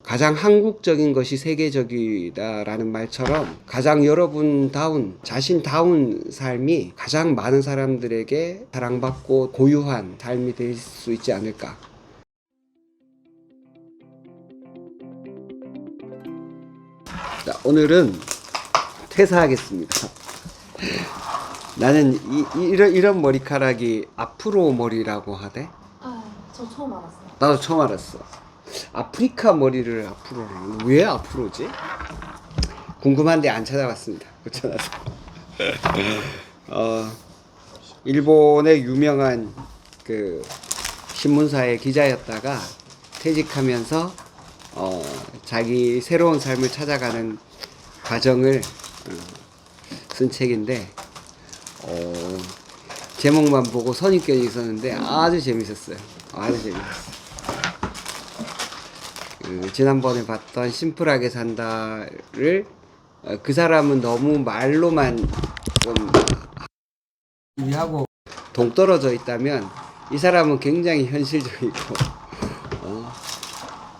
가장 한국적인 것이 세계적이다라는 말처럼 가장 여러분다운, 자신다운 삶이 가장 많은 사람들에게 사랑받고 고유한 삶이 될 수 있지 않을까. 자, 오늘은 퇴사하겠습니다. 나는 이런 머리카락이 아프로 머리라고 하대? 저 처음 알았어요. 나도 처음 알았어. 아프리카 머리를 아프로로 하는, 왜 아프로지? 궁금한데 안 찾아봤습니다. 그쳐놔서. 일본의 유명한 그 신문사의 기자였다가 퇴직하면서 자기 새로운 삶을 찾아가는 과정을 쓴 책인데 제목만 보고 선입견이 있었는데 아주 재밌었어요. 아주 재밌었어요. 지난번에 봤던 심플하게 산다를 그 사람은 너무 말로만 좀 하고 동떨어져 있다면 이 사람은 굉장히 현실적이고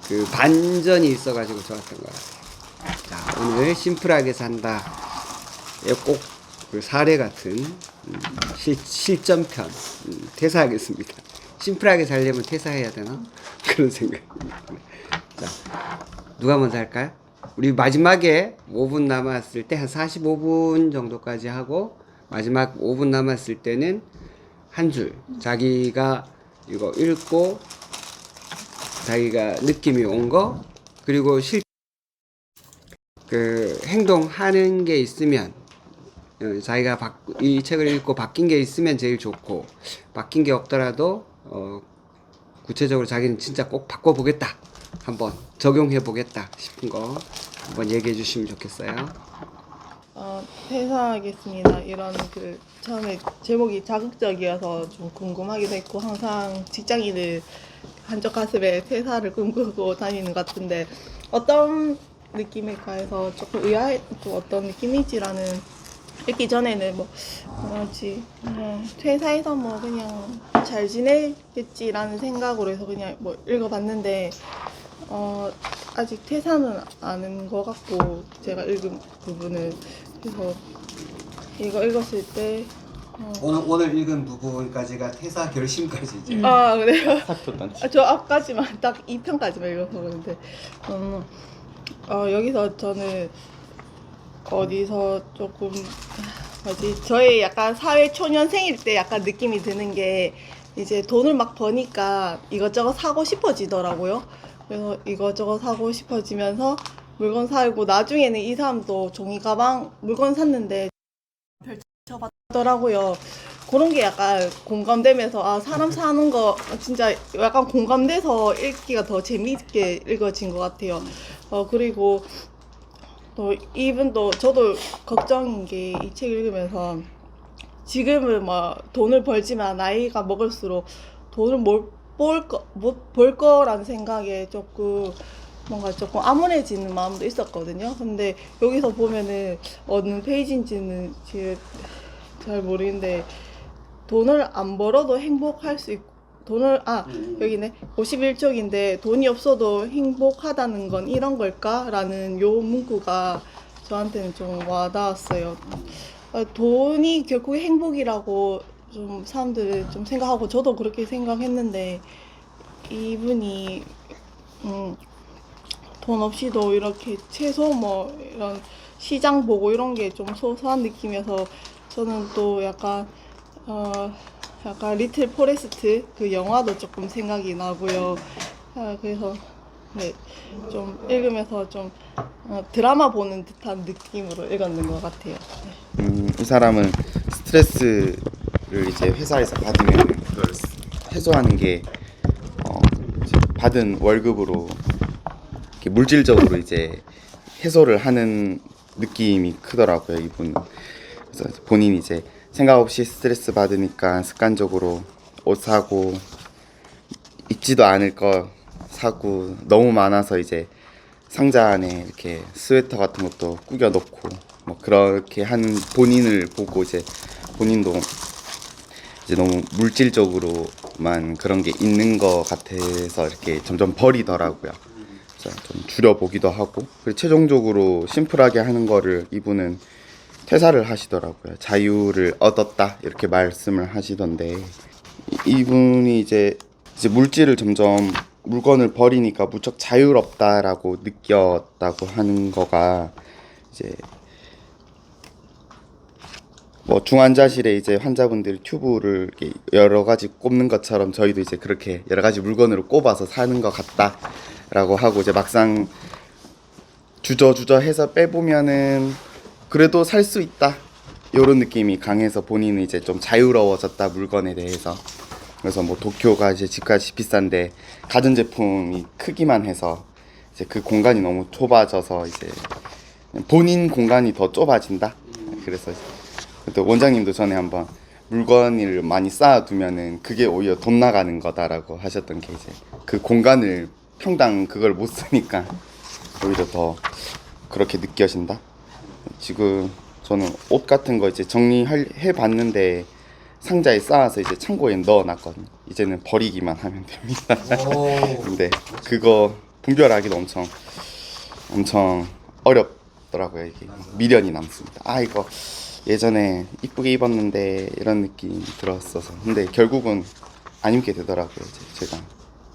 그 반전이 있어가지고 좋았던 것 같아요. 자, 오늘 심플하게 산다의 꼭 그 사례 같은 실전편 퇴사하겠습니다. 심플하게 살려면 퇴사해야 되나? 그런 생각입니다. 자, 누가 먼저 할까요? 우리 마지막에 5분 남았을 때 한 45분 정도까지 하고 마지막 5분 남았을 때는 한 줄 자기가 이거 읽고 자기가 느낌이 온 거 그리고 그 행동하는 게 있으면 자기가 이 책을 읽고 바뀐 게 있으면 제일 좋고 바뀐 게 없더라도 구체적으로 자기는 진짜 꼭 바꿔보겠다, 한번 적용해보겠다 싶은 거 한번 얘기해 주시면 좋겠어요. 퇴사하겠습니다. 이런 처음에 제목이 자극적이어서 좀 궁금하기도 했고 항상 직장인을 한쪽 가슴에 퇴사를 꿈꾸고 다니는 것 같은데 어떤 느낌일까 해서 조금 또 어떤 느낌일지라는 읽기 전에는 뭐지 퇴사해서 그냥 잘 지내겠지라는 생각으로 해서 그냥 읽어봤는데 아직 퇴사는 않은 것 같고 제가 읽은 부분은 그래서 이거 읽었을 때 오늘 읽은 부분까지가 퇴사 결심까지죠. 그래요? 학교 단체. 저 앞까지만 딱 2편까지만 읽어서 그런데 여기서 저는 어디서 조금 저의 약간 사회 초년생일 때 약간 느낌이 드는 게 이제 돈을 막 버니까 이것저것 사고 싶어지더라고요. 그래서 이것저것 사고 싶어지면서 물건 사고 나중에는 이 사람도 종이 가방 물건 샀는데 별쳐봤더라고요. 그런 게 약간 공감되면서 사람 사는 거 진짜 약간 공감돼서 읽기가 더 재미있게 읽어진 것 같아요. 그리고 또 이분도 저도 걱정인 게 이 책 읽으면서 지금은 돈을 벌지만 나이가 먹을수록 돈을 못 벌 거라는 생각에 조금 뭔가 조금 암울해지는 마음도 있었거든요. 근데 여기서 보면은 어느 페이지인지는 잘 모르겠는데 돈을 안 벌어도 행복할 수 있고 여기네 51쪽인데 돈이 없어도 행복하다는 건 이런 걸까? 라는 요 문구가 저한테는 좀 와닿았어요. 돈이 결국 행복이라고 좀 사람들은 좀 생각하고 저도 그렇게 생각했는데 이분이 돈 없이도 이렇게 채소 이런 시장 보고 이런 게 좀 소소한 느낌이어서 저는 또 약간 리틀 포레스트 그 영화도 조금 생각이 나고요. 그래서 네, 좀 읽으면서 좀 드라마 보는 듯한 느낌으로 읽었는 것 같아요. 이 사람은 스트레스를 이제 회사에서 받으면 그걸 해소하는 게 이제 받은 월급으로 이렇게 물질적으로 이제 해소를 하는 느낌이 크더라고요, 이분. 그래서 본인이 이제 생각 없이 스트레스 받으니까 습관적으로 옷 사고 입지도 않을 거 사고 너무 많아서 이제 상자 안에 이렇게 스웨터 같은 것도 꾸겨 넣고 그렇게 하는 본인을 보고 이제 본인도 이제 너무 물질적으로만 그런 게 있는 것 같아서 이렇게 점점 버리더라고요. 좀 줄여보기도 하고, 그리고 최종적으로 심플하게 하는 거를 이분은 퇴사를 하시더라고요. 자유를 얻었다 이렇게 말씀을 하시던데, 이분이 이제 물질을 점점 물건을 버리니까 무척 자유롭다라고 느꼈다고 하는 거가 이제 뭐 중환자실에 이제 환자분들 튜브를 이렇게 여러 가지 꼽는 것처럼 저희도 이제 그렇게 여러 가지 물건으로 꼽아서 사는 것 같다라고 하고, 이제 막상 주저주저 해서 빼보면은 그래도 살 수 있다 이런 느낌이 강해서 본인은 이제 좀 자유로워졌다 물건에 대해서. 그래서 뭐 도쿄가 이제 집값이 비싼데 가전제품이 크기만 해서 이제 그 공간이 너무 좁아져서 이제 본인 공간이 더 좁아진다. 그래서 또 원장님도 전에 한번 물건을 많이 쌓아두면은 그게 오히려 돈 나가는 거다라고 하셨던 게, 이제 그 공간을 평당 그걸 못 쓰니까 오히려 더 그렇게 느껴진다. 지금 저는 옷 같은 거 이제 정리해 봤는데 상자에 쌓아서 이제 창고에 넣어놨거든요. 이제는 버리기만 하면 됩니다. 근데 그거 분별하기도 엄청 어렵더라고요. 이게 미련이 남습니다. 아, 이거 예전에 이쁘게 입었는데 이런 느낌이 들었어서. 근데 결국은 안 입게 되더라고요, 이제 제가.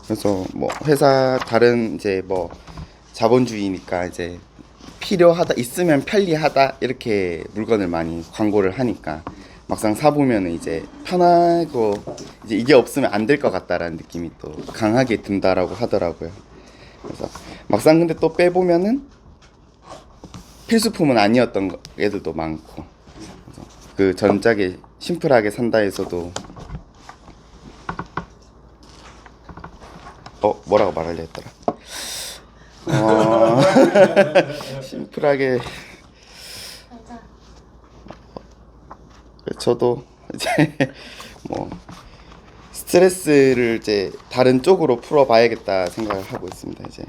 그래서 뭐 회사 다른 이제 뭐 자본주의니까 이제 필요하다, 있으면 편리하다 이렇게 물건을 많이 광고를 하니까 막상 사보면 이제 편하고 이제 이게 없으면 안 될 것 같다라는 느낌이 또 강하게 든다라고 하더라고요. 그래서 막상 근데 또 빼보면은 필수품은 아니었던 애들도 많고, 그래서 그 전작에 심플하게 산다에서도 뭐라고 말하려 했더라. 심플하게 저도 이제 뭐 스트레스를 이제 다른 쪽으로 풀어봐야겠다 생각을 하고 있습니다. 이제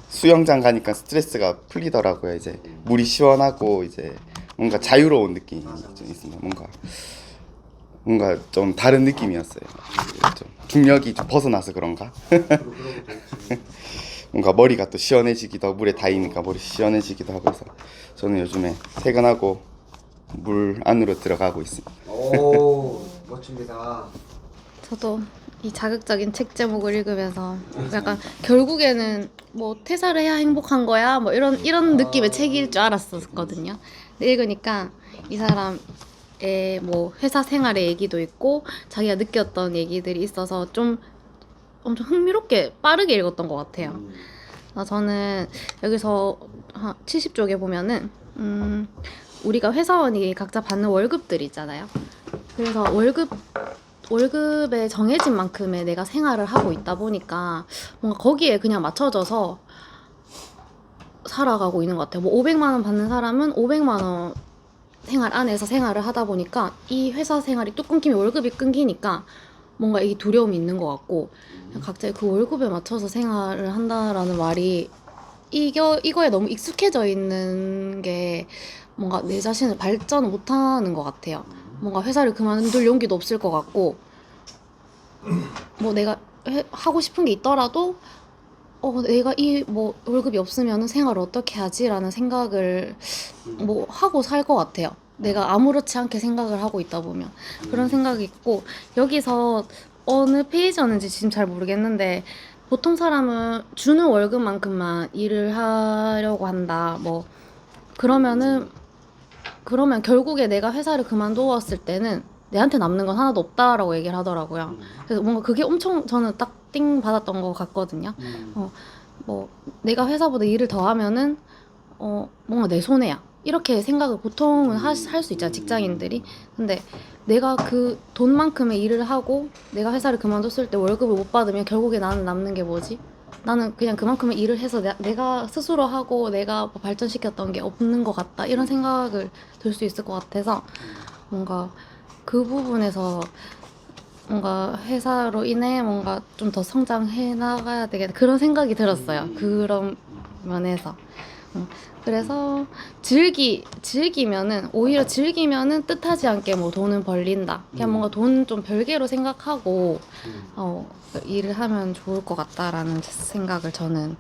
수영장 가니까 스트레스가 풀리더라고요. 이제 물이 시원하고 이제 뭔가 자유로운 느낌이 좀 있습니다. 뭔가 좀 다른 느낌이었어요. 좀 중력이 좀 벗어나서 그런가? 뭔가 머리가 또 시원해지기도 하고, 물에 닿이니까 머리 시원해지기도 하고 해서 저는 요즘에 퇴근하고 물 안으로 들어가고 있습니다. 오, 멋집니다. 저도 이 자극적인 책 제목을 읽으면서 약간 결국에는 뭐 퇴사를 해야 행복한 거야 뭐 이런 느낌의 책일 줄 알았었거든요. 근데 읽으니까 이 사람의 뭐 회사 생활의 얘기도 있고 자기가 느꼈던 얘기들이 있어서 좀 엄청 흥미롭게 빠르게 읽었던 것 같아요. 저는 여기서 70쪽에 보면은 우리가 회사원이 각자 받는 월급들이 있잖아요. 그래서 월급에 정해진 만큼의 내가 생활을 하고 있다 보니까 뭔가 거기에 그냥 맞춰져서 살아가고 있는 것 같아요. 뭐 500만 원 받는 사람은 500만 원 생활 안에서 생활을 하다 보니까 이 회사 생활이 뚝 끊기면 월급이 끊기니까 뭔가 이 두려움이 있는 것 같고, 각자의 그 월급에 맞춰서 생활을 한다라는 말이 이거에 너무 익숙해져 있는 게 뭔가 내 자신을 발전 못하는 것 같아요. 뭔가 회사를 그만둘 용기도 없을 것 같고, 뭐 내가 하고 싶은 게 있더라도 내가 이 뭐 월급이 없으면 생활을 어떻게 하지라는 생각을 뭐 하고 살 것 같아요. 내가 아무렇지 않게 생각을 하고 있다 보면 그런 생각이 있고, 여기서 어느 페이지였는지 지금 잘 모르겠는데 보통 사람은 주는 월급만큼만 일을 하려고 한다. 뭐 그러면 결국에 내가 회사를 그만두었을 때는 내한테 남는 건 하나도 없다라고 얘기를 하더라고요. 그래서 뭔가 그게 엄청 저는 딱 띵 받았던 것 같거든요. 뭐 내가 회사보다 일을 더 하면은 뭔가 내 손해야 이렇게 생각을 보통은 할 수 있잖아, 직장인들이. 근데 내가 그 돈만큼의 일을 하고 내가 회사를 그만뒀을 때 월급을 못 받으면 결국에 나는 남는 게 뭐지? 나는 그냥 그만큼의 일을 해서 내가 스스로 하고 내가 발전시켰던 게 없는 것 같다, 이런 생각을 들 수 있을 것 같아서 뭔가 그 부분에서 뭔가 회사로 인해 뭔가 좀 더 성장해 나가야 되겠다, 그런 생각이 들었어요. 그런 면에서. 그래서 즐기면은 오히려 뜻하지 않게 뭐 돈은 벌린다, 그냥 뭔가 돈 좀 별개로 생각하고 일을 하면 좋을 것 같다라는 생각을 저는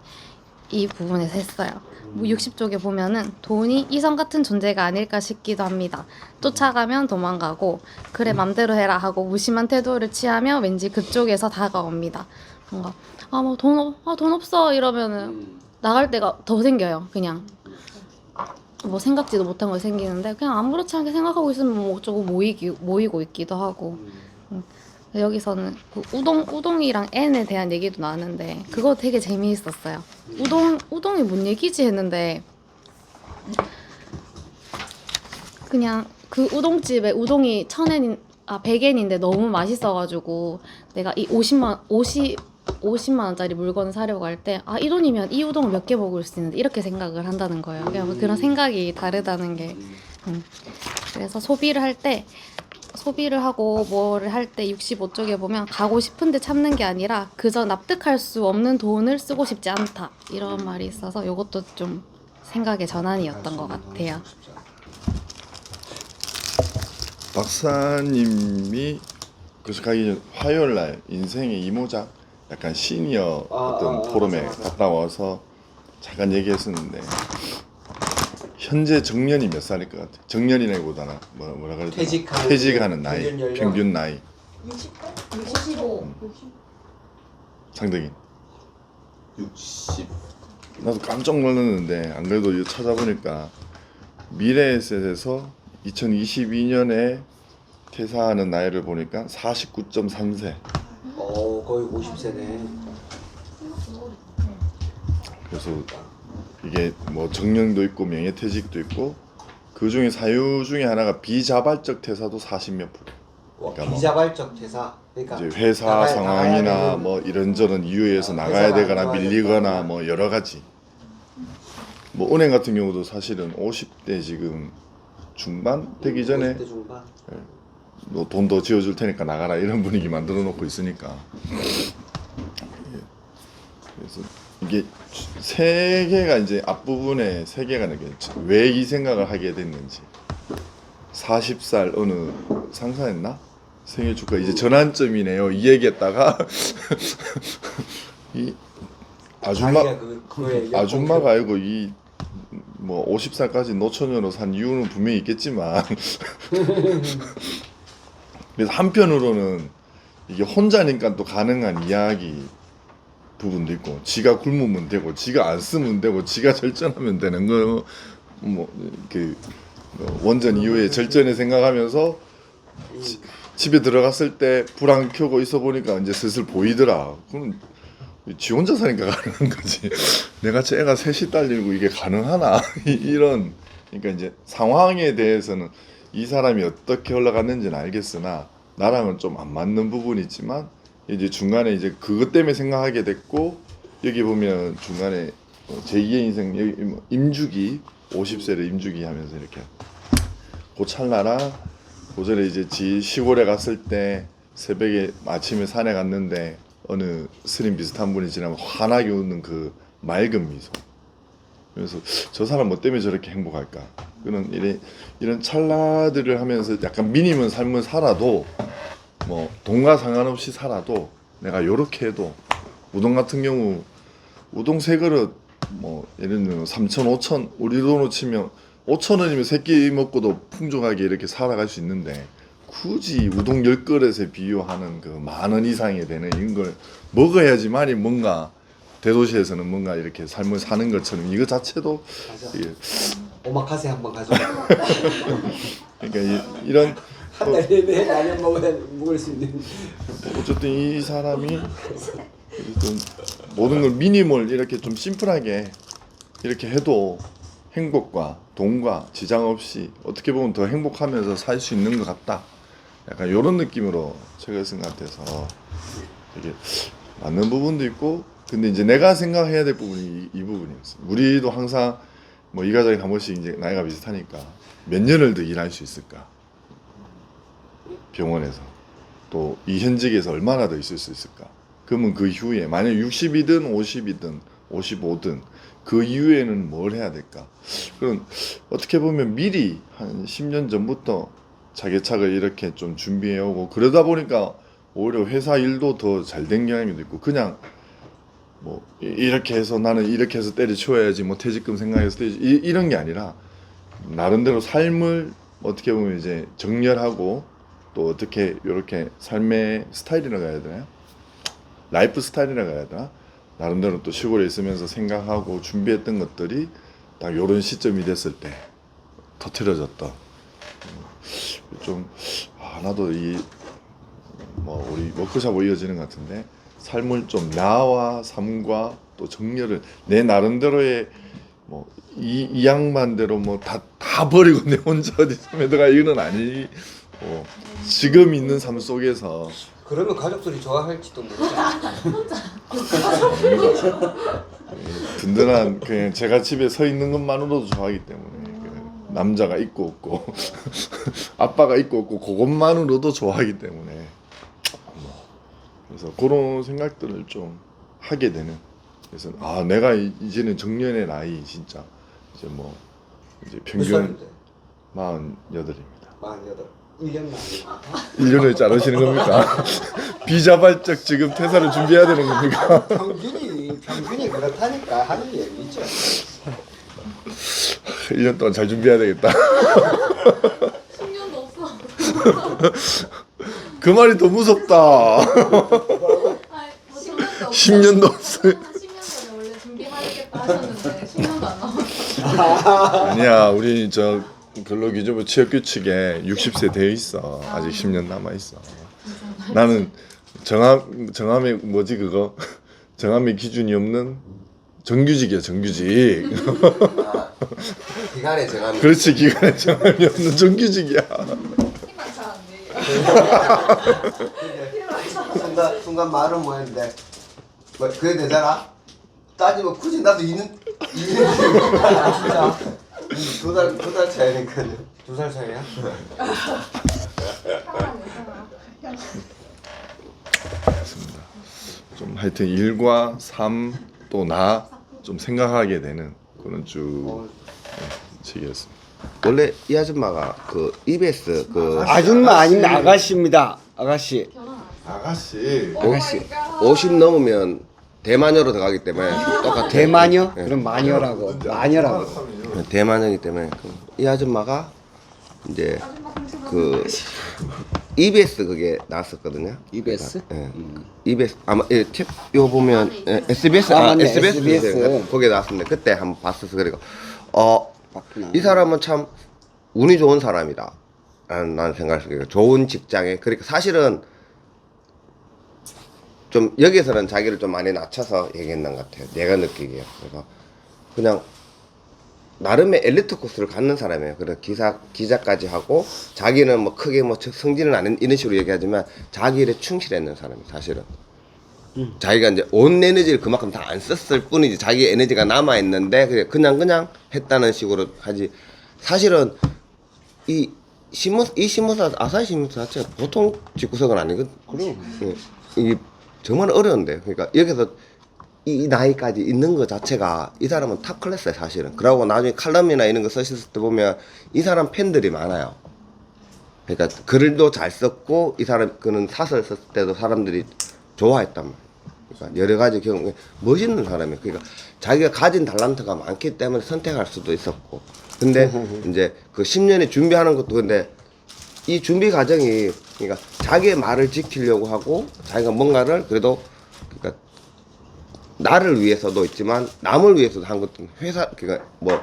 이 부분에서 했어요. 60쪽에 보면은 돈이 이성 같은 존재가 아닐까 싶기도 합니다. 쫓아가면 도망가고 그래 맘대로 해라 하고 무심한 태도를 취하며 왠지 그쪽에서 다가옵니다. 뭔가 돈 없어 이러면은 나갈 때가 더 생겨요. 그냥 뭐 생각지도 못한 거 생기는데 그냥 아무렇지 않게 생각하고 있으면 뭐 조금 모이고 있기도 하고. 여기서는 그 우동이랑 N에 대한 얘기도 나왔는데 그거 되게 재미있었어요. 우동이 뭔 얘기지 했는데 그냥 그 우동집에 우동이 100엔인데 너무 맛있어가지고 내가 이 50만 원짜리 물건을 사려고 할 때 이 돈이면 이 우동을 몇 개 먹을 수 있는데 이렇게 생각을 한다는 거예요. 그냥 그런 생각이 다르다는 게. 그래서 소비를 하고 뭐를 할 때 65쪽에 보면 가고 싶은데 참는 게 아니라 그저 납득할 수 없는 돈을 쓰고 싶지 않다 이런 말이 있어서 이것도 좀 생각의 전환이었던 것 같아요. 박사님이 그래서 가기 전 화요일날 인생의 이모작 약간 시니어 어떤 포럼에 갔다 와서 잠깐 얘기했었는데 현재 정년이 몇 살일 것 같아? 정년이라기보다는 뭐라 그러지? 퇴직하는 나이, 평균 연령? 평균 나이. 65. 상대긴. 60. 나도 깜짝 놀랐는데 안 그래도 이거 찾아보니까 미래에셋에서 2022년에 퇴사하는 나이를 보니까 49.3세. 거의 50세네. 그래서 이게 뭐 정년도 있고 명예퇴직도 있고 그 중에 사유 중에 하나가 비자발적 퇴사도 40몇 프로. 그러니까 뭐 비자발적 퇴사. 그러니까 이제 회사 나가야 상황이나 되는 뭐 이런저런 이유에서 나가야 회사가 되거나 안 밀리거나 좋아졌거나. 뭐 여러 가지. 뭐 은행 같은 경우도 사실은 50대 지금 중반 되기 전에 50대 중반. 너 돈 더 지어줄 테니까 나가라 이런 분위기 만들어 놓고 있으니까. 그래서 이게 세계가 이제 앞부분에 세계가 왜 이 생각을 하게 됐는지 40살 어느 상사였나? 생일 축하 이제 전환점이네요 이 얘기했다가 이 자기가 그거에 아줌마가 아니고 이 뭐 50살까지 노처녀로 산 이유는 분명히 있겠지만 그래서 한편으로는 이게 혼자니까 또 가능한 이야기 부분도 있고 지가 굶으면 되고 지가 안 쓰면 되고 지가 절전하면 되는 거 뭐 그 원전 이후에 절전을 생각하면서 집에 들어갔을 때 불 안 켜고 있어 보니까 이제 슬슬 보이더라. 그럼 지 혼자 사니까 가능한 거지. 내같이 애가 셋이 딸리고 이게 가능하나 이런 그러니까 이제 상황에 대해서는 이 사람이 어떻게 흘러갔는지는 알겠으나 나랑은 좀 안 맞는 부분이 있지만 이제 중간에 이제 그것 때문에 생각하게 됐고 여기 보면 중간에 제2의 인생 여기 뭐 임주기 50세를 임주기 하면서 이렇게 그 찰나라 그 전에 이제 지 시골에 갔을 때 새벽에 아침에 산에 갔는데 어느 스님 비슷한 분이 지나면 환하게 웃는 그 맑은 미소. 그래서 저 사람 뭐 때문에 저렇게 행복할까? 그런 이런 찰나들을 하면서 약간 미니멀 삶을 살아도 뭐 돈과 상관없이 살아도 내가 요렇게 해도 우동 같은 경우 우동 세 그릇 뭐 예를 들면 3천 5천 우리 돈으로 치면 5천 원이면 세 끼 먹고도 풍족하게 이렇게 살아갈 수 있는데 굳이 우동 10그릇에 비유하는 그 만 원 이상이 되는 이런 걸 먹어야지만이 뭔가 대도시에서는 뭔가 이렇게 삶을 사는 것처럼 이거 자체도 맞아. 이게 오마카세 한번 가져가. 그러니까 이런 한 달에 네 라면 먹을 수 있는. 어쨌든 이 사람이 어쨌든 모든 걸 미니멀 이렇게 좀 심플하게 이렇게 해도 행복과 돈과 지장 없이 어떻게 보면 더 행복하면서 살 수 있는 것 같다. 약간 이런 느낌으로 책을 쓴 것 같아서 되게 맞는 부분도 있고 근데 이제 내가 생각해야 될 부분이 이 부분이었어. 우리도 항상 뭐 이 가족이 한 번씩 이제 나이가 비슷하니까 몇 년을 더 일할 수 있을까? 병원에서 또 이 현직에서 얼마나 더 있을 수 있을까? 그러면 그 이후에 만약 60이든 50이든 55든 그 이후에는 뭘 해야 될까? 그럼 어떻게 보면 미리 한 10년 전부터 차근차근 이렇게 좀 준비해 오고 그러다 보니까 오히려 회사 일도 더 잘 된 경향도 있고 그냥 뭐 이렇게 해서 나는 이렇게 해서 때려치워야지 뭐 퇴직금 생각해서 이런 게 아니라 나름대로 삶을 어떻게 보면 이제 정렬하고 또 어떻게 이렇게 삶의 스타일이라고 해야 되나요? 라이프 스타일이라고 해야 되나? 나름대로 또 시골에 있으면서 생각하고 준비했던 것들이 딱 이런 시점이 됐을 때 터트려졌던 좀 나도 이 뭐 우리 워크숍으로 이어지는 것 같은데 삶을 좀 나와 삶과 또 정렬을 내 나름대로의 뭐 이 양반대로 뭐 다 버리고 내 혼자 어디 섬에 들어가 이건 아니고 지금 있는 삶 속에서 그러면 가족들이 좋아할지도 모르겠어요. 든든한 그냥 제가 집에 서 있는 것만으로도 좋아하기 때문에 그 남자가 있고 없고 아빠가 있고 없고 그것만으로도 좋아하기 때문에 그래서 그런 생각들을 좀 하게 되는 그래서 내가 이제는 정년의 나이 진짜 이제 뭐 이제 몇 평균 살인데? 48입니다. 48. 1년만 아니고. 1년을 자르시는 겁니까? 비자발적 지금 퇴사를 준비해야 되는 겁니까? 평균이 그렇다니까 하는 얘기죠. 1년 동안 잘 준비해야 되겠다. 10년도 없어. 그 말이 더 무섭다. 아니, 뭐 10년도 없어. 10년도 없어요. 한 10년 전에 원래 준비하겠다 하셨는데 10년도 안 남았어. 아니야, 우리 저 근로기준부 취업규칙에 60세 되어 있어. 아직 10년 남아 있어. 나는 정함의 뭐지 그거? 정함의 기준이 없는 정규직이야, 정규직. 기간에 정하면 그렇지, 기간에 정함이 없는 정규직이야. 힘만 잘안 돼. 순간 말은 뭐했는데 뭐 그래 되잖아. 따지면 굳이 나도 이는 진짜 두달 차이니까요. 2살 차이야? 좀 하여튼 일과 삶 또 나 좀 생각하게 되는 그런 쭉 시기였습니다. 원래 이 아줌마가 그 EBS 그 아줌마 아닙니다. 아가씨입니다. 아가씨. 아가씨. 아가씨 50 넘으면 대마녀로 들어가기 때문에 똑같아. 대마녀? 네. 그럼 마녀라고. 마녀라고. 대마녀이기 때문에 이 아줌마가 이제 그 EBS 그게 나왔었거든요. EBS? 예. EBS 아마 요 보면 SBS 맞네. SBS SBS. 거기에 나왔었는데 그때 한번 봤었어. 그리고 봤구나. 이 사람은 참 운이 좋은 사람이다. 나는 생각했어요. 좋은 직장에 그러니까 사실은 좀 여기서는 자기를 좀 많이 낮춰서 얘기했는 것 같아요. 내가 느끼기에. 그래서 그냥 나름의 엘리트 코스를 갖는 사람이에요. 그래서 기자까지 하고 자기는 뭐 크게 뭐 성진은 않은 이런 식으로 얘기하지만 자기 일에 충실했는 사람이 사실은. 자기가 이제 온 에너지를 그만큼 다 안 썼을 뿐이지 자기 에너지가 남아 있는데 그냥 했다는 식으로 하지. 사실은 이 신문사 아사히 신문사 자체가 보통 집구석은 아니거든. 그럼 이게 정말 어려운데. 그러니까 여기서 이 나이까지 있는 것 자체가 이 사람은 탑 클래스야 사실은. 그러고 나중에 칼럼이나 이런 거 쓰셨을 때 보면 이 사람 팬들이 많아요. 그러니까 글도 잘 썼고 이 사람 그는 사설 썼을 때도 사람들이 좋아했단 말이야. 그러니까 여러 가지 경우 멋있는 사람이에요. 그러니까 자기가 가진 달란트가 많기 때문에 선택할 수도 있었고. 근데 이제 그 10년에 준비하는 것도 근데 이 준비 과정이 그러니까 자기의 말을 지키려고 하고 자기가 뭔가를 그래도 그러니까 나를 위해서도 있지만 남을 위해서도 한 것도 회사 그러니까 뭐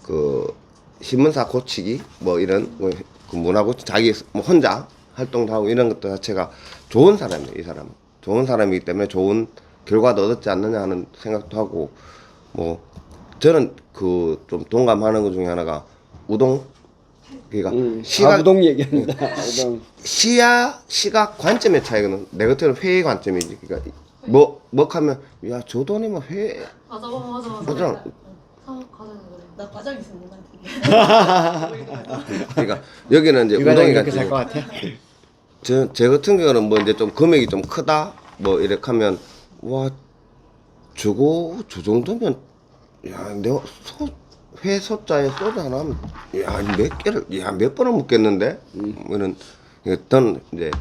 그 신문사 고치기 뭐 이런 뭐 그 문화 고치 자기 뭐 혼자 활동도 하고 이런 것들 자체가 좋은 사람이에요. 이 사람은 좋은 사람이기 때문에 좋은 결과도 얻었지 않느냐 하는 생각도 하고 뭐 저는 그 좀 동감하는 것 중에 하나가 우동 그러니까 우동 얘기합니다. 우동. 시각 관점의 차이는 내 같은 회의 관점이지. 그러니까 뭐 하면 야 저 돈이 뭐 회. 맞아. 맞아. 사업 과정이 그래. 나 과장 있었는데. 그러니까 여기는 이제 유가장 우동이 이렇게 같이 살 것 같아? 제 같은 경우는 뭐 이제 좀 금액이 좀 크다 뭐 이렇게 하면 와 저거 저 정도면 야 내가 회 소자에 소주 하나 하면 몇 번을 먹겠는데 이런 어떤 이제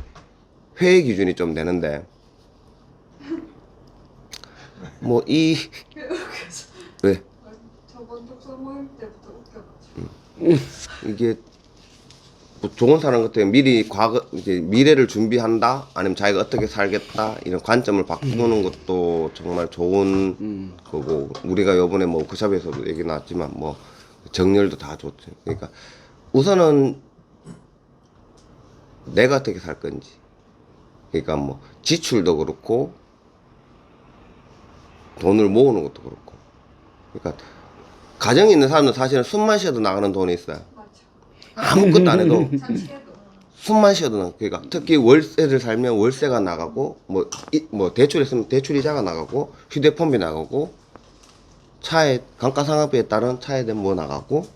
회의 기준이 좀 되는데 뭐 이 왜? 저번 독서 모임 때부터 웃겨가지고. 이게 뭐 좋은 사람 같아요. 미리 과거 이제 미래를 준비한다 아니면 자기가 어떻게 살겠다 이런 관점을 바꾸는 것도 정말 좋은 거고 우리가 요번에 뭐 워크숍에서도 얘기 나왔지만 뭐 정렬도 다 좋죠. 그러니까 우선은 내가 어떻게 살 건지 그러니까 뭐 지출도 그렇고 돈을 모으는 것도 그렇고 그러니까 가정이 있는 사람은 사실은 숨만 쉬어도 나가는 돈이 있어요. 맞죠. 아무것도 안 해도 자취해도. 숨만 쉬어도 나. 그러니까 특히 월세를 살면 월세가 나가고 뭐 대출 있으면 대출 이자가 나가고 휴대폰비 나가고 차에 감가상각비에 따른 차에 대한 뭐 나가고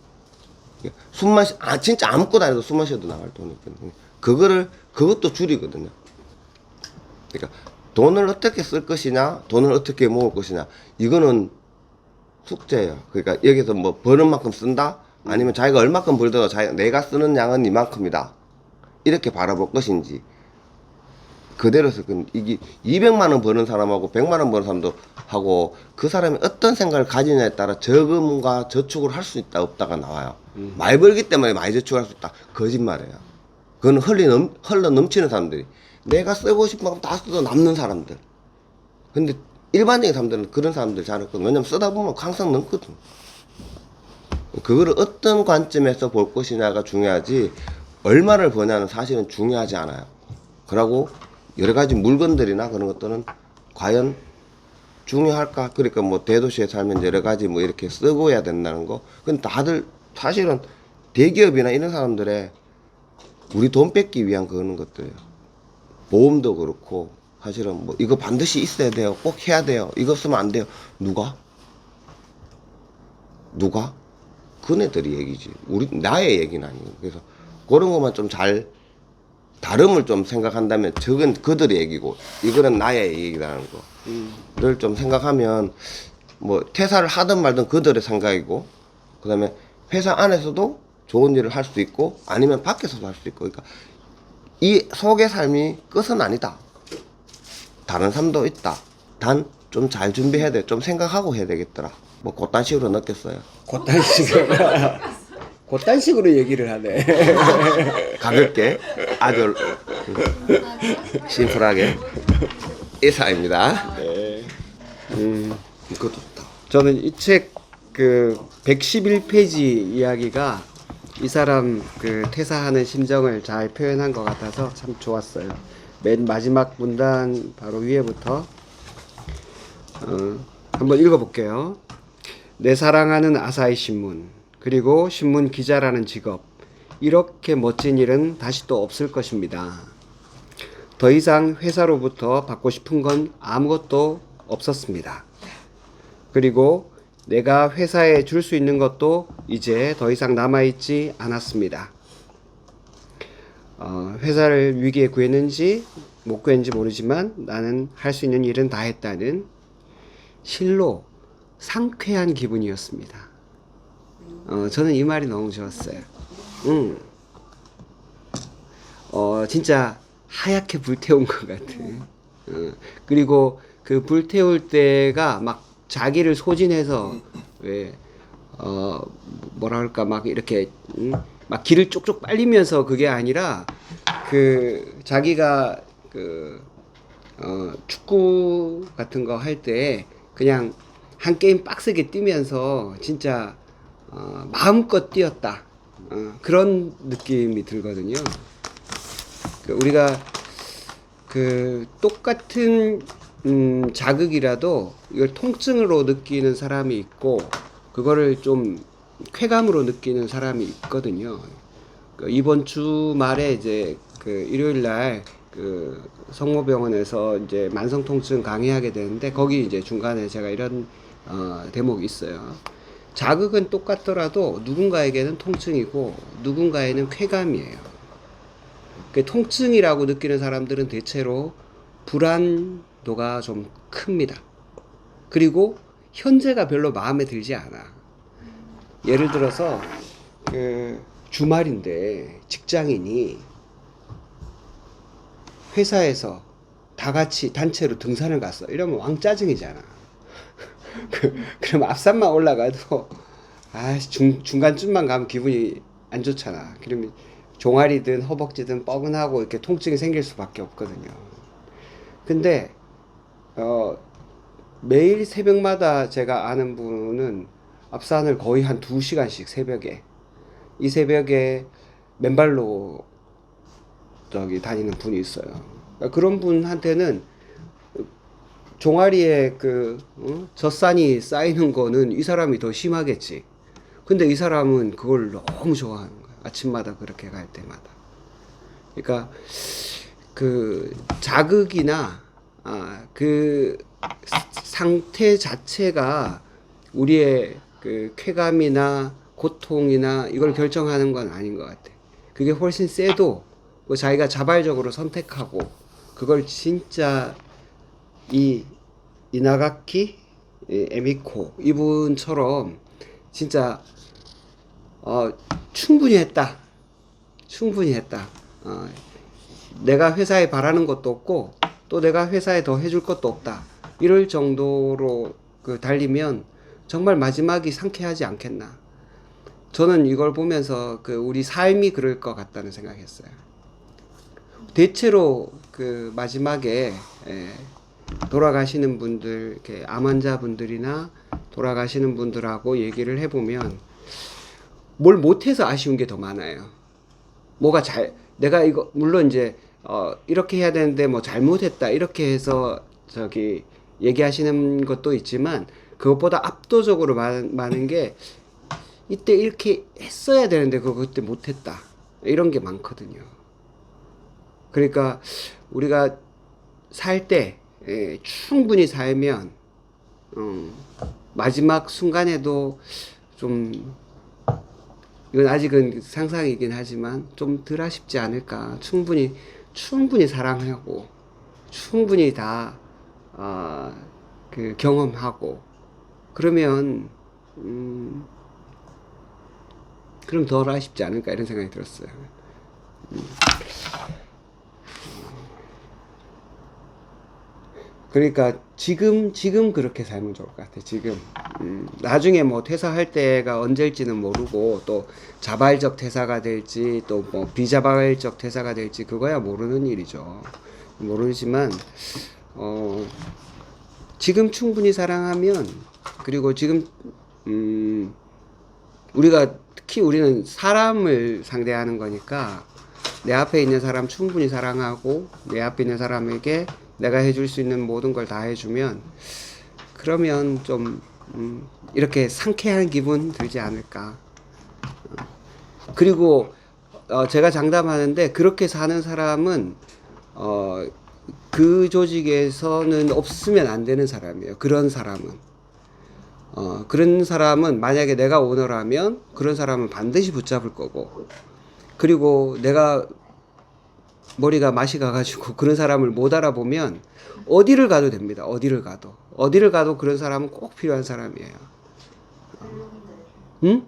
숨만 진짜 아무것도 안 해도 숨만 쉬어도 나갈 돈이 있거든요. 그것도 줄이거든요. 그러니까 돈을 어떻게 쓸 것이냐, 돈을 어떻게 모을 것이냐 이거는 숙제예요. 그러니까 여기서 뭐 버는 만큼 쓴다, 아니면 자기가 얼마큼 벌더라도 내가 쓰는 양은 이만큼이다. 이렇게 바라볼 것인지 그대로 쓸 건 이게 200만 원 버는 사람하고 100만 원 버는 사람도 하고 그 사람이 어떤 생각을 가지냐에 따라 저금과 저축을 할 수 있다 없다가 나와요. 많이 벌기 때문에 많이 저축할 수 있다. 거짓말이에요. 그건 흘러 넘치는 사람들이 내가 쓰고 싶은 만큼 다 써도 남는 사람들. 근데 일반적인 사람들은 그런 사람들 잘 없거든. 왜냐면 쓰다 보면 항상 넘거든. 그거를 어떤 관점에서 볼 것이냐가 중요하지 얼마를 버냐는 사실은 중요하지 않아요. 그러고 여러 가지 물건들이나 그런 것들은 과연 중요할까? 그러니까 뭐 대도시에 살면 여러 가지 뭐 이렇게 쓰고 해야 된다는 거. 근데 다들 사실은 대기업이나 이런 사람들의 우리 돈 뺏기 위한 그런 것들이에요. 보험도 그렇고 사실은 뭐 이거 반드시 있어야 돼요. 꼭 해야 돼요. 이거 쓰면 안 돼요. 누가? 그네들이 얘기지. 나의 얘기는 아니고. 그래서 그런 것만 좀 잘 다름을 좀 생각한다면 저건 그들의 얘기고 이거는 나의 얘기라는 거를 좀 생각하면 뭐 퇴사를 하든 말든 그들의 생각이고 그다음에 회사 안에서도 좋은 일을 할 수 있고 아니면 밖에서도 할 수 있고 그러니까 이 속의 삶이 끝은 아니다. 다른 삶도 있다. 단 좀 잘 준비해야 돼. 좀 생각하고 해야 되겠더라. 뭐 그딴 식으로 느꼈어요. 그딴 식으로 얘기를 하네. 가볍게 아주 심플하게 이사입니다. 네. 그것도 좋다. 저는 이 책 그 111페이지 이야기가 이 사람 그 퇴사하는 심정을 잘 표현한 것 같아서 참 좋았어요. 맨 마지막 문단 바로 위에부터 한번 읽어볼게요. 내 사랑하는 아사히 신문 그리고 신문 기자라는 직업 이렇게 멋진 일은 다시 또 없을 것입니다. 더 이상 회사로부터 받고 싶은 건 아무것도 없었습니다. 그리고 내가 회사에 줄 수 있는 것도 이제 더 이상 남아있지 않았습니다. 회사를 위기에 구했는지 못 구했는지 모르지만 나는 할 수 있는 일은 다 했다는 실로 상쾌한 기분이었습니다. 저는 이 말이 너무 좋았어요. 진짜 하얗게 불태운 것 같아. 그리고 그 불태울 때가 막 자기를 소진해서 왜 뭐라 그럴까 막 이렇게 막 길을 쪽쪽 빨리면서 그게 아니라 그 자기가 그 축구 같은 거 할 때 그냥 한 게임 빡세게 뛰면서 진짜 마음껏 뛰었다. 그런 느낌이 들거든요. 우리가 그 똑같은 자극이라도 이걸 통증으로 느끼는 사람이 있고 그거를 좀 쾌감으로 느끼는 사람이 있거든요. 이번 주말에 이제 그 일요일 날 그 성모병원에서 이제 만성통증 강의하게 되는데 거기 이제 중간에 제가 이런 대목이 있어요. 자극은 똑같더라도 누군가에게는 통증이고 누군가에는 쾌감이에요. 그 통증이라고 느끼는 사람들은 대체로 불안도가 좀 큽니다. 그리고 현재가 별로 마음에 들지 않아. 예를 들어서 그 주말인데 직장인이 회사에서 다 같이 단체로 등산을 갔어. 이러면 왕짜증이잖아. 그럼 앞산만 올라가도 중간쯤만 가면 기분이 안 좋잖아. 그러면 종아리든 허벅지든 뻐근하고 이렇게 통증이 생길 수밖에 없거든요. 근데 매일 새벽마다 제가 아는 분은 앞산을 거의 한 2시간씩 새벽에 이 새벽에 맨발로 다니는 분이 있어요. 그러니까 그런 분한테는 종아리에 젖산이 쌓이는 거는 이 사람이 더 심하겠지. 근데 이 사람은 그걸 너무 좋아하는 거야. 아침마다 그렇게 갈 때마다. 그러니까 그 자극이나 그 상태 자체가 우리의 그 쾌감이나 고통이나 이걸 결정하는 건 아닌 것 같아. 그게 훨씬 세도 자기가 자발적으로 선택하고 그걸 진짜 이 이나가키 에미코 이분처럼 진짜 충분히 했다. 내가 회사에 바라는 것도 없고 또 내가 회사에 더 해줄 것도 없다. 이럴 정도로 달리면 정말 마지막이 상쾌하지 않겠나. 저는 이걸 보면서 우리 삶이 그럴 것 같다는 생각했어요. 대체로 마지막에 돌아가시는 분들, 이렇게 암 환자분들이나 돌아가시는 분들하고 얘기를 해보면 뭘 못해서 아쉬운 게 더 많아요. 내가 이거 물론 이제 이렇게 해야 되는데 뭐 잘못했다 이렇게 해서 얘기하시는 것도 있지만 그것보다 압도적으로 많은 게 이때 이렇게 했어야 되는데 그때 못했다 이런 게 많거든요. 그러니까 우리가 살 때 충분히 살면 마지막 순간에도 좀 이건 아직은 상상이긴 하지만 좀 덜 아쉽지 않을까. 충분히 사랑하고 충분히 다 경험하고 그러면 그럼 덜 아쉽지 않을까 이런 생각이 들었어요. 그러니까 지금 그렇게 살면 좋을 것 같아. 지금 나중에 뭐 퇴사할 때가 언제일지는 모르고 또 자발적 퇴사가 될지 또 뭐 비자발적 퇴사가 될지 그거야 모르는 일이죠. 모르지만 지금 충분히 사랑하면 그리고 지금 특히 우리는 사람을 상대하는 거니까 내 앞에 있는 사람 충분히 사랑하고 내 앞에 있는 사람에게 내가 해줄 수 있는 모든 걸 다 해주면 그러면 좀 이렇게 상쾌한 기분 들지 않을까. 그리고 제가 장담하는데 그렇게 사는 사람은 그 조직에서는 없으면 안 되는 사람이에요. 그런 사람은 만약에 내가 오너라면 그런 사람은 반드시 붙잡을 거고 그리고 내가 머리가 맛이 가가지고 그런 사람을 못 알아보면 어디를 가도 됩니다. 어디를 가도 그런 사람은 꼭 필요한 사람이에요. 응?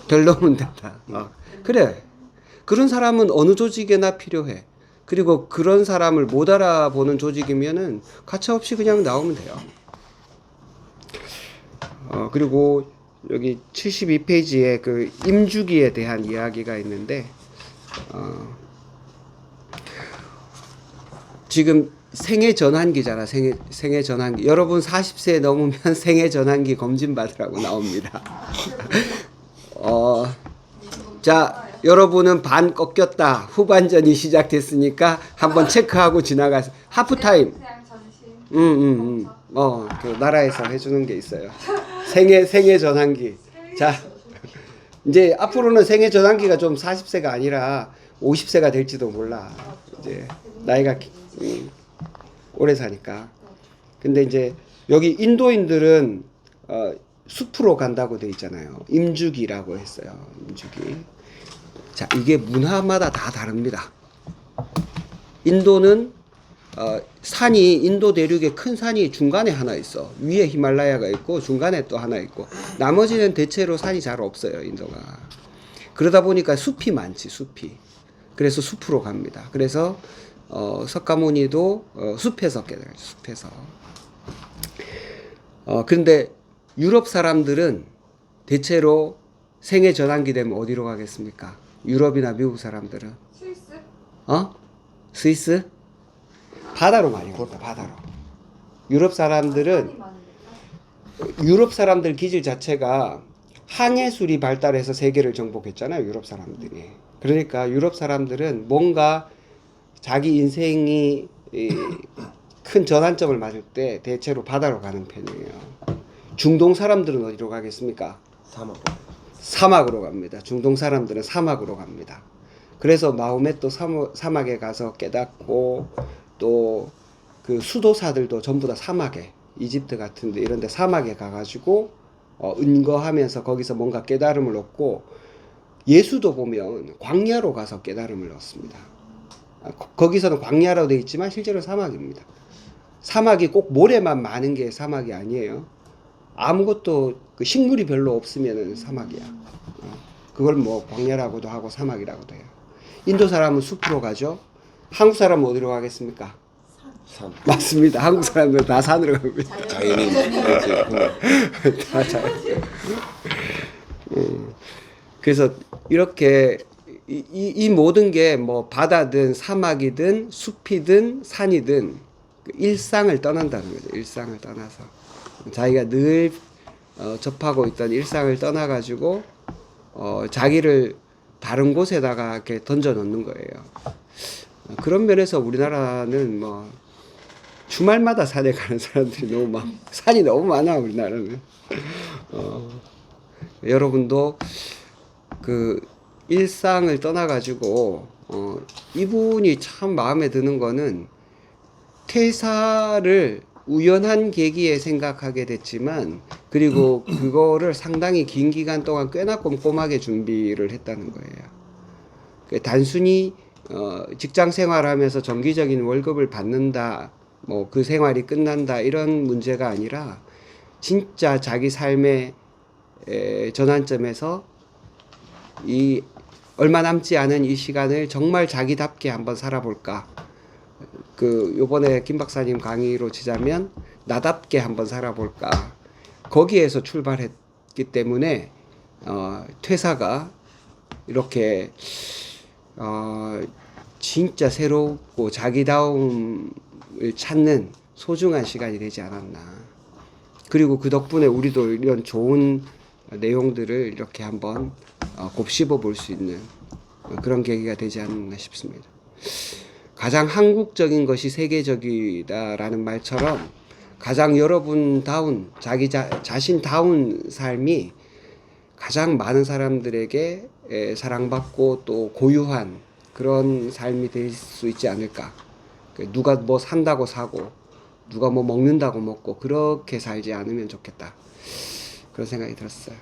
별로면 된다. 그래. 그런 사람은 어느 조직에나 필요해. 그리고 그런 사람을 못 알아보는 조직이면은 가차없이 그냥 나오면 돼요. 그리고 여기 72페이지에 그 임주기에 대한 이야기가 있는데 지금 생애 전환기잖아. 생애 전환기. 여러분 40세 넘으면 생애 전환기 검진 받으라고 나옵니다. 자, 여러분은 반 꺾였다. 후반전이 시작됐으니까 한번 체크하고 지나가세요. 하프타임. 그냥 전신. 그 나라에서 해주는 게 있어요. 생애 전환기. 자, 이제 앞으로는 생애 전환기가 좀 40세가 아니라 50세가 될지도 몰라. 이제 나이가 오래 사니까. 근데 이제 여기 인도인들은 숲으로 간다고 돼 있잖아요. 임주기라고 했어요. 임주기. 자, 이게 문화마다 다 다릅니다. 인도는 인도 대륙에 큰 산이 중간에 하나 있어. 위에 히말라야가 있고 중간에 또 하나 있고 나머지는 대체로 산이 잘 없어요. 인도가. 그러다 보니까 숲이 많지. 그래서 숲으로 갑니다. 그래서 석가모니도 숲에서 깨달았죠. 숲에서. 그런데 유럽 사람들은 대체로 생애 전환기 되면 어디로 가겠습니까? 유럽이나 미국 사람들은 스위스? 스위스? 바다로 많이 갑니다. 바다로. 유럽 사람들은 유럽 사람들 기질 자체가 항해술이 발달해서 세계를 정복했잖아요. 유럽 사람들이. 그러니까 유럽 사람들은 뭔가 자기 인생이 큰 전환점을 맞을 때 대체로 바다로 가는 편이에요. 중동 사람들은 어디로 가겠습니까? 사막으로 갑니다. 중동 사람들은 사막으로 갑니다. 그래서 마호메도 사막에 가서 깨닫고 또 그 수도사들도 전부 다 사막에 이집트 같은데 이런데 사막에 가가지고 은거하면서 거기서 뭔가 깨달음을 얻고 예수도 보면 광야로 가서 깨달음을 얻습니다. 거기서는 광야로 되어 있지만 실제로 사막입니다. 사막이 꼭 모래만 많은 게 사막이 아니에요. 아무것도 그 식물이 별로 없으면 사막이야. 그걸 뭐 광야라고도 하고 사막이라고도 해요. 인도 사람은 숲으로 가죠. 한국 사람은 어디로 가겠습니까? 산. 맞습니다. 한국 사람들 다 산으로 갑니다. 자연인. 다 자연. 그래서 이렇게 이 모든 게 뭐 바다든 사막이든 숲이든 산이든 그 일상을 떠난다는 거죠. 일상을 떠나서 자기가 늘 접하고 있던 일상을 떠나가지고 자기를 다른 곳에다가 이렇게 던져 놓는 거예요. 그런 면에서 우리나라는 뭐 주말마다 산에 가는 사람들이 너무 산이 너무 많아 우리나라는. 여러분도 그 일상을 떠나가지고 이분이 참 마음에 드는 거는 퇴사를 우연한 계기에 생각하게 됐지만 그리고 그거를 상당히 긴 기간 동안 꽤나 꼼꼼하게 준비를 했다는 거예요. 단순히 직장 생활하면서 정기적인 월급을 받는다, 뭐 그 생활이 끝난다 이런 문제가 아니라 진짜 자기 삶의 전환점에서 이 얼마 남지 않은 이 시간을 정말 자기답게 한번 살아볼까. 그 요번에 김 박사님 강의로 치자면 나답게 한번 살아볼까. 거기에서 출발했기 때문에 퇴사가 이렇게 진짜 새롭고 자기다움을 찾는 소중한 시간이 되지 않았나. 그리고 그 덕분에 우리도 이런 좋은 내용들을 이렇게 한번 곱씹어 볼 수 있는 그런 계기가 되지 않나 싶습니다. 가장 한국적인 것이 세계적이다라는 말처럼 가장 여러분다운 자기 자신다운 삶이 가장 많은 사람들에게 사랑받고 또 고유한 그런 삶이 될 수 있지 않을까. 누가 뭐 산다고 사고 누가 뭐 먹는다고 먹고 그렇게 살지 않으면 좋겠다. 그런 생각이 들었어요.